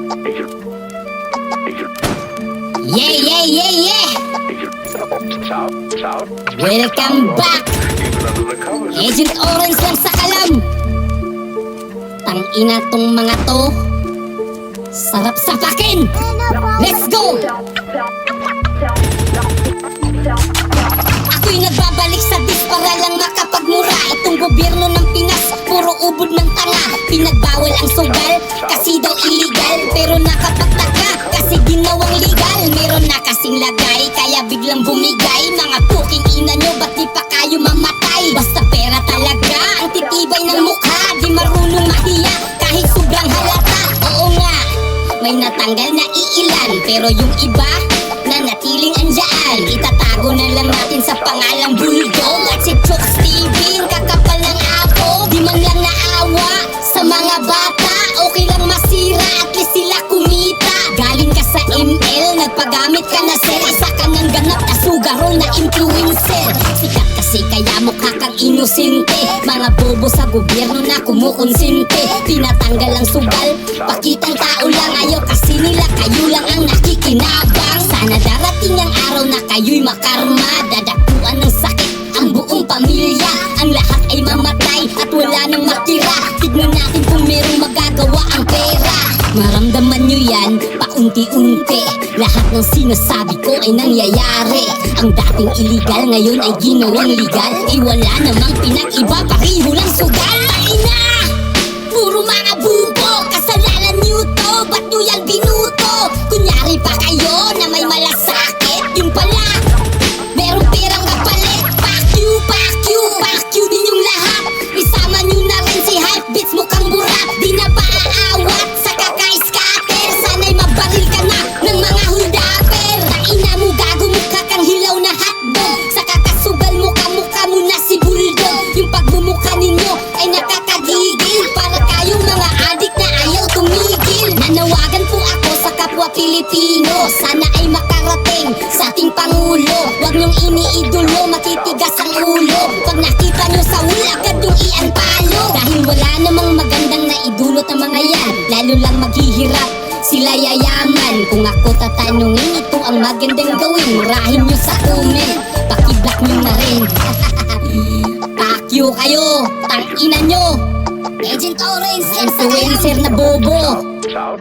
Yeah, yeah, yeah, yeah! Welcome back! Agent Orange lang sa kalam! Tangina tong mga to! Sarap sapakin! Let's go! Ako'y nagbabalik sa dis para lang makapagmura. Itong gobyerno ng Pinas, puro ubod ng tanga. Pinagbawal ang sugal, kasi daw illegal. Pero nakapagtaka, kasi ginawang legal. Meron na kasing lagay, kaya biglang bumigay. Mga puking ina nyo, ba't di pa kayo mamatay? Basta pera talaga, ang titibay ng mukha. Di marunong mahiya, kahit sobrang halata. Oo nga, may natanggal na iilan, pero yung iba, nanatiling andyan. Itatago na lang natin sa pangalang Bulldog. At si Chok Steven, kakapal ng apo. Di man lang naawa sa mga bata. Okay lang masira, at least sila kumita. Galing ka sa ML, nagpagamit ka na sir. Isa ka ng ganap na sugarol na influencer. Sikat kasi kaya mukha kang inosente. Mga bobo sa gobyerno na kumukonsente. Pinatanggal ang sugal, pakitang tao lang. Ayaw kasi nila, kayo lang ang nakikinabang. Sana darating ang araw na kayo'y makarma. Dadakuan ng sakit ang buong pamilya. Ang lahat ay mamatay at wala nang matira. Tignan natin kung merong magagawa ang pera. Maramdaman nyo yan, paunti-unti. Lahat ng sinasabi ko ay nangyayari. Ang dating illegal ngayon ay ginawang legal. Wala namang pinag-iba, pareho lang sugal. Ina! Puro mga bubo, kasalanan nyo to. Ba't nyo yan binuto? Kunyari pa kayo na may malasakit. Yung pala, merong perang kapalit. Fuck you din yung lahat. Isama nyo na rin si Hypebeast, mukhang burat. Di na ba aawat sa kaka-scatter? Sana'y mabaril ka na ng mga huldaper. Taina mo gago, mukha kang hilaw na hotdog. Sa kakasugal mukha mo na si Bulldog. Yung pagmumukha ninyo ay nakakagigil. Para kayong mga adik na ayaw tumigil. Nanawagan po ako sa kapwa Pilipino. Sana ay makarating sa ating Pangulo. Huwag niyong iniidolo, matitigas ang ulo. Pag nakita niyo sa hul, agad yung ianpalo. Dahil wala namang magandang naidulot ang mga yan. Lalo lang maghihirap, sila yayaman. Kung ako tatanungin, ito ang magandang gawin. Murahin niyo sa comment, pakiblock niyo na rin. Pakyo kayo, tangina nyo. Agent Orange, influencer na bobo. Ciao.